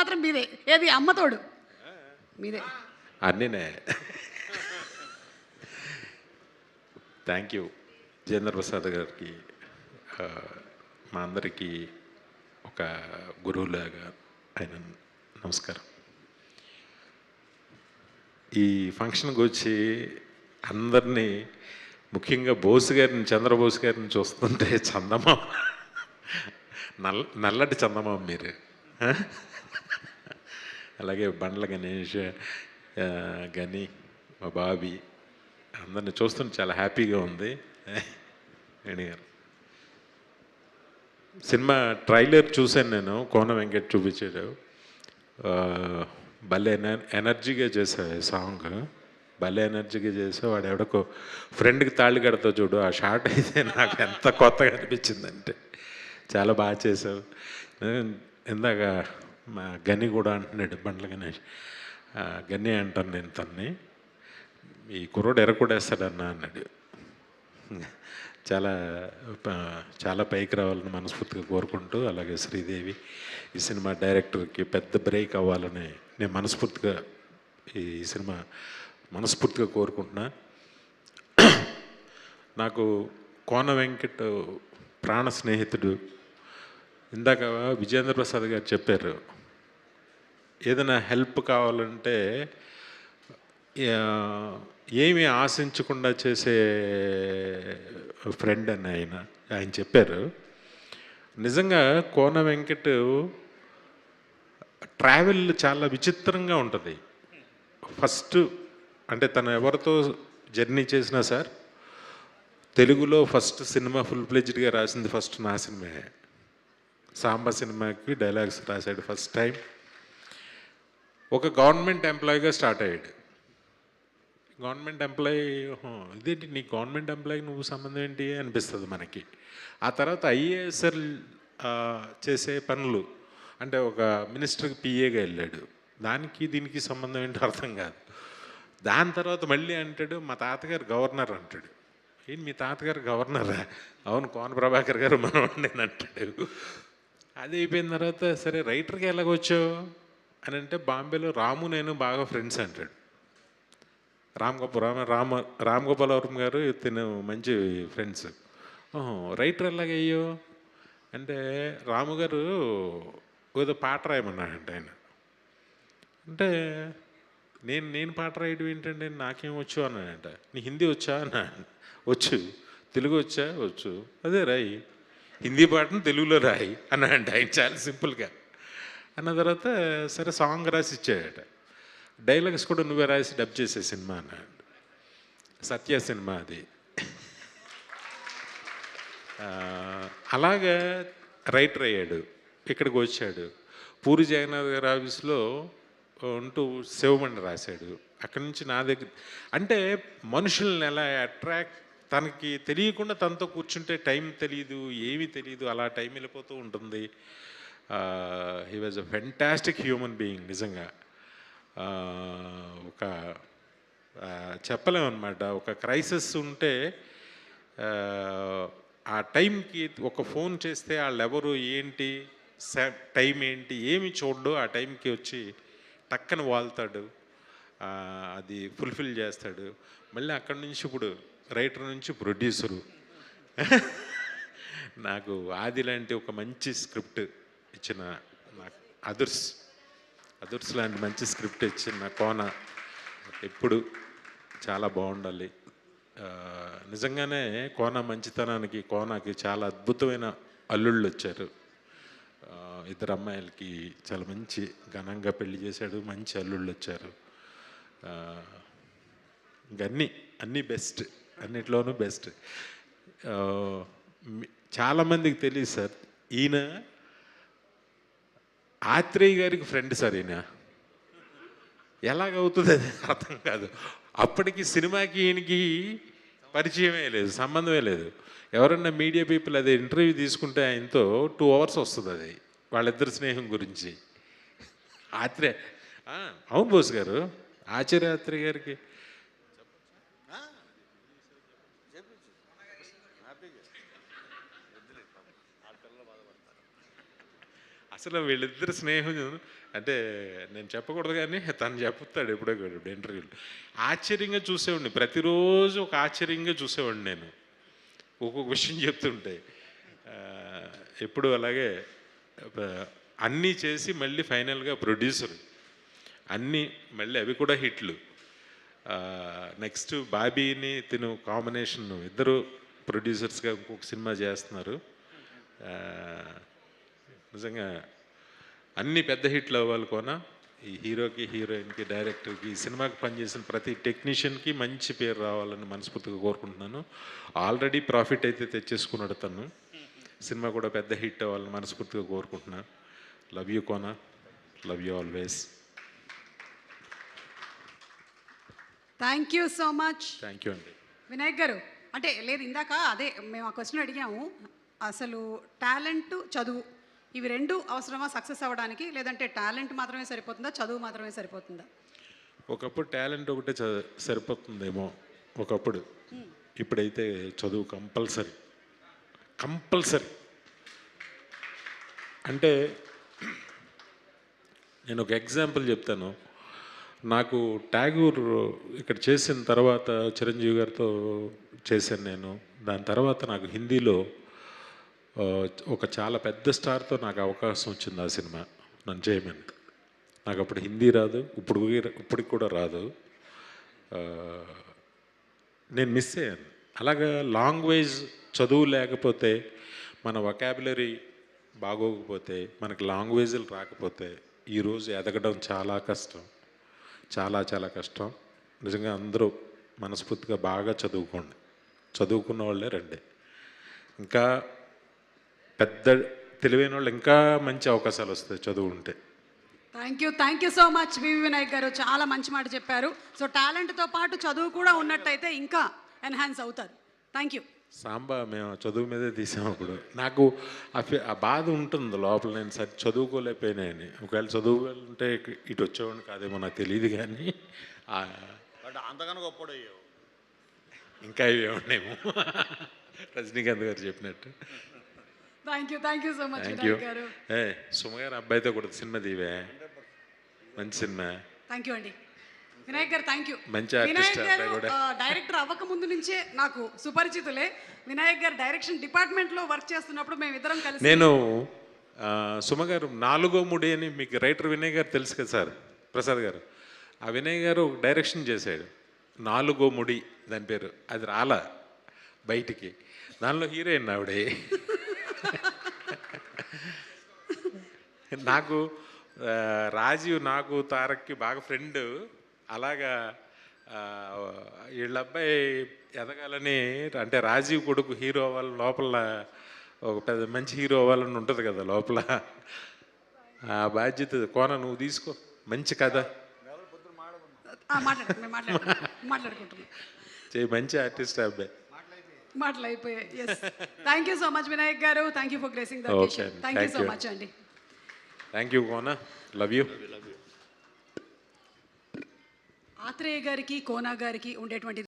మాత్రం మీదే. ఏది అమ్మతోడు మీదే. అన్నీనే. థ్యాంక్ యూ జయేంద్ర ప్రసాద్ గారికి, మా అందరికీ ఒక గురువులాగా ఆయన. నమస్కారం. ఈ ఫంక్షన్కి వచ్చి అందరినీ, ముఖ్యంగా బోస్ గారిని, చంద్రబోస్ గారిని చూస్తుంటే చందమామ, నల్లటి చందమామ మీరు. అలాగే బండ్ల గణేష్, గని, మా బాబీ, అందరిని చూస్తుంటే చాలా హ్యాపీగా ఉంది. వేణి గారు, సినిమా ట్రైలర్ చూశాను నేను, కోన వెంకట్ చూపించాడు. భలే ఎనర్జీగా చేసావు సాంగ్, భలే ఎనర్జీగా చేసావు. వాడు ఎవడకో ఫ్రెండ్కి తాళి కడతావు చూడు, ఆ షార్ట్ అయితే నాకు ఎంత కొత్తగా అనిపించిందంటే చాలా బాగా చేసావు. ఇందాక మా గని కూడా అంటున్నాడు, బండ్ల గణేష్, గని అంటాను నేను తన్ని, ఈ కుర్రోడు ఎరకొడేస్తాడన్నా అన్నాడు. చాలా చాలా పైకి రావాలని మనస్ఫూర్తిగా కోరుకుంటూ, అలాగే శ్రీదేవి ఈ సినిమా డైరెక్టర్కి పెద్ద బ్రేక్ అవ్వాలని నేను మనస్ఫూర్తిగా ఈ సినిమా మనస్ఫూర్తిగా కోరుకుంటున్నా. నాకు కోన వెంకట్ ప్రాణ స్నేహితుడు. ఇందాక విజయేంద్ర ప్రసాద్ గారు చెప్పారు, ఏదైనా హెల్ప్ కావాలంటే ఏమీ ఆశించకుండా చేసే ఫ్రెండ్ అని ఆయన చెప్పారు. నిజంగా కోన వెంకట్ ట్రావెల్ చాలా విచిత్రంగా ఉంటుంది. ఫస్ట్ అంటే తను ఎవరితో జర్నీ చేసినా సార్, తెలుగులో ఫస్ట్ సినిమా ఫుల్ ఫ్లెడ్జ్డ్గా రాసింది ఫస్ట్ నా సినిమా. సాంబ సినిమాకి డైలాగ్స్ రాశాడు ఫస్ట్ టైం. ఒక గవర్నమెంట్ ఎంప్లాయీగా స్టార్ట్ అయ్యాడు. గవర్నమెంట్ ఎంప్లాయీ, ఇదేంటి నీ గవర్నమెంట్ ఎంప్లాయీ నువ్వు సంబంధం ఏంటి అనిపిస్తుంది మనకి. ఆ తర్వాత ఐఏఎస్ఎల్ చేసే పనులు, అంటే ఒక మినిస్టర్కి పిఏగా వెళ్ళాడు, దానికి దీనికి సంబంధం ఏంటో అర్థం కాదు. దాని తర్వాత మళ్ళీ అంటాడు మా తాతగారు గవర్నర్ అంటాడు. ఏంటి మీ తాతగారు గవర్నరా? అవును, కోన ప్రభాకర్ గారు మనవాడు నేను అంటాడు. అది అయిపోయిన తర్వాత సరే రైటర్కి ఎలాగొచ్చావు అని అంటే, బాంబేలో రాము నేను బాగా ఫ్రెండ్స్ అంటాడు. రామ్ గోపాలవరం గారు తిను మంచి ఫ్రెండ్స్. రైటర్ ఎలాగయ్యో అంటే, రాము గారు ఏదో పాట రాయమన్నాడంట ఆయన. అంటే నేను పాట రాయడం ఏంటంటే నాకేం వచ్చు అన్నాడంట. నీ హిందీ వచ్చా అన్నా. వచ్చు. తెలుగు వచ్చా? వచ్చు. అదే రాయి, హిందీ పాటను తెలుగులో రాయి అన్నాడంట ఆయన, చాలా సింపుల్గా. అన్న తర్వాత సరే సాంగ్ రాసి ఇచ్చాడట. డైలాగ్స్ కూడా నువ్వే రాసి డబ్ చేసే సినిమా అన్నాడు. సత్య సినిమా అది. అలాగా రైటర్ అయ్యాడు, ఇక్కడికి వచ్చాడు. పూరి జగన్నాథ్ గారి ఆఫీస్లో ఉంటూ శివమండి రాశాడు. అక్కడి నుంచి నా దగ్గర, అంటే మనుషుల్ని ఎలా అట్రాక్ట్, తనకి తెలియకుండా తనతో కూర్చుంటే టైం తెలియదు, ఏమీ తెలియదు, అలా టైం వెళ్ళిపోతూ ఉంటుంది. He was a fantastic human being నిజంగా. ఒక చెప్పలేమన్నమాట, ఒక క్రైసిస్ ఉంటే ఆ టైంకి ఒక ఫోన్ చేస్తే వాళ్ళు ఎవరు ఏంటి టైం ఏంటి ఏమి చూడ్డు, ఆ టైంకి వచ్చి టక్కన వాళ్తాడు, అది ఫుల్ఫిల్ చేస్తాడు. మళ్ళీ అక్కడి నుంచి ఇప్పుడు రైటర్ నుంచి ప్రొడ్యూసరు. నాకు ఆది లాంటి ఒక మంచి స్క్రిప్ట్ ఇచ్చిన నాకు అదుర్స్ లాంటి మంచి స్క్రిప్ట్ ఇచ్చిన కోన ఎప్పుడు చాలా బాగుండాలి. నిజంగానే కోన మంచితనానికి, కోనకి చాలా అద్భుతమైన అల్లుళ్ళు వచ్చారు. ఇద్దరు అమ్మాయిలకి చాలా మంచి ఘనంగా పెళ్లి చేశాడు, మంచి అల్లుళ్ళు వచ్చారు. అన్నీ బెస్ట్, అన్నిట్లోనూ బెస్ట్. చాలామందికి తెలియదు సార్, ఈయన ఆత్రేయ గారికి ఫ్రెండ్ సార్. ఈయన ఎలాగవుతుంది అది అర్థం కాదు. అప్పటికి సినిమాకి ఈయనకి పరిచయమే లేదు, సంబంధమే లేదు. ఎవరన్నా మీడియా పీపుల్ అదే ఇంటర్వ్యూ తీసుకుంటే ఆయనతో 2 hours వస్తుంది అది వాళ్ళిద్దరి స్నేహం గురించి. ఆత్రేయ, అవును బోస్ గారు, ఆచార్య ఆత్రేయ గారికి అసలు వీళ్ళిద్దరు స్నేహం అంటే నేను చెప్పకూడదు కానీ తను చెప్తాడు ఎప్పుడో కూడా ఇంటర్వ్యూలో. ఆశ్చర్యంగా చూసేవాడిని, ప్రతిరోజు ఒక ఆశ్చర్యంగా చూసేవాడిని నేను ఒక్కొక్క విషయం చెప్తుంటే. ఆ, ఎప్పుడు అలాగే అన్నీ చేసి మళ్ళీ ఫైనల్గా ప్రొడ్యూసర్, అన్నీ మళ్ళీ అవి కూడా హిట్లు. నెక్స్ట్ బాబీని తిను కాంబినేషన్, ఇద్దరు ప్రొడ్యూసర్స్గా ఇంకొక సినిమా చేస్తున్నారు. ఆ, నిజంగా అన్ని పెద్ద హిట్లు అవ్వాలి కోన. ఈ హీరోకి, హీరోయిన్కి, డైరెక్టర్కి, ఈ సినిమాకి పనిచేసిన ప్రతి టెక్నీషియన్కి మంచి పేరు రావాలని మనస్ఫూర్తిగా కోరుకుంటున్నాను. ఆల్రెడీ ప్రాఫిట్ అయితే తెచ్చేసుకున్నాడు తను. సినిమా కూడా పెద్ద హిట్ అవ్వాలని మనస్ఫూర్తిగా కోరుకుంటున్నాను. Love you Kona, love you always. Thank you so much. Thank you అండి. వినాయక్ గారు, అంటే లేదు ఇందాక అదే మేము ఆ క్వశ్చన్ అడిగాము, అసలు టాలెంట్, చదువు ఇవి రెండు అవసరమా సక్సెస్ అవ్వడానికి, లేదంటే టాలెంట్ మాత్రమే సరిపోతుందా, చదువు మాత్రమే సరిపోతుందా? ఒకప్పుడు టాలెంట్ ఒకటే సరిపోతుందేమో ఒకప్పుడు. ఇప్పుడైతే చదువు కంపల్సరీ, కంపల్సరీ. అంటే నేను ఒక ఎగ్జాంపుల్ చెప్తాను. నాకు ట్యాగూర్ ఇక్కడ చేసిన తర్వాత చిరంజీవి గారితో చేశాను నేను. దాని తర్వాత నాకు హిందీలో ఒక చాలా పెద్ద స్టార్తో నాకు అవకాశం వచ్చింది ఆ సినిమా నన్ను చేయమని. నాకు అప్పుడు హిందీ రాదు, ఇప్పటికి కూడా రాదు. నేను మిస్ అయ్యాను. అలాగా లాంగ్వేజ్ చదువు లేకపోతే, మన వొకాబులరీ బాగోకపోతే, మనకి లాంగ్వేజ్లు రాకపోతే ఈరోజు ఎదగడం చాలా కష్టం, చాలా చాలా కష్టం. నిజంగా అందరూ మనస్ఫూర్తిగా బాగా చదువుకోండి. చదువుకున్న వాళ్ళే రండి. ఇంకా పెద్ద తెలివైన వాళ్ళు ఇంకా మంచి అవకాశాలు వస్తాయి చదువు ఉంటే. థ్యాంక్ యూ సో మచ్ వివి వినాయక్ గారు, చాలా మంచి మాట చెప్పారు. సో టాలెంట్తో పాటు చదువు కూడా ఉన్నట్టయితే ఇంకా ఎన్హాన్స్ అవుతారు. Thank you. సాంబా మేము చదువు మీదే తీసాము. అప్పుడు నాకు ఆ బాధ ఉంటుంది లోపల, నేను సరి చదువుకోలేకపోయినాయని. ఒకవేళ చదువు ఉంటే ఇటు వచ్చేవాడిని కాదేమో నాకు తెలియదు, కానీ అంతకన్నా గొప్పడయ్యావు. ఇంకా ఇవేమో రజనీకాంత్ గారు చెప్పినట్టు. Thank you so much thank you. Vinayak గారు. సుమ గారు అబ్బాయితో కూడా సినిమా తీవే, మంచి సినిమా. థ్యాంక్ యూ అండి వినాయక్ గారు, థ్యాంక్ యూ. మంచి ఆర్టిస్ట్ వినాయక్ గారు అబ్బాయి కూడా. డైరెక్టర్ అవ్వక ముందు నుంచే నాకు సుపరిచితులే. వినాయక్ గారు డైరెక్షన్ డిపార్ట్మెంట్లో వర్క్ చేస్తున్నప్పుడు మేము ఇద్దరం కలిసి, నేను సుమ గారు 4వ ముడి అని మీకు రైటర్ వినయ్ గారు తెలుసు కదా సార్, ప్రసాద్ గారు. ఆ వినయ్ గారు ఒక డైరెక్షన్ చేశాడు, 4వ ముడి దాని పేరు. అది రాలా బయటికి. దానిలో హీరోయిన్ ఆవిడే. నాకు రాజీవ్, నాకు తారక్కి బాగా ఫ్రెండ్. అలాగా వీళ్ళ అబ్బాయి ఎదగాలని, అంటే రాజీవ్ కొడుకు హీరో అవ్వాలని లోపల ఒక పెద్ద మంచి హీరో అవ్వాలని ఉంటుంది కదా లోపల. ఆ బాధ్యత కోన నువ్వు తీసుకో. మంచి కథ మాట్లాడుకుంటున్నాం. మంచి ఆర్టిస్ట్ అబ్బాయి. మాటలు అయిపోయాయి. Thank you so much Vinayak garu. Thank you for gracing the occasion. Thank you so much అండి. Thank you Kona, love you. Athreya గారికి, కోనా గారికి ఉండేటువంటి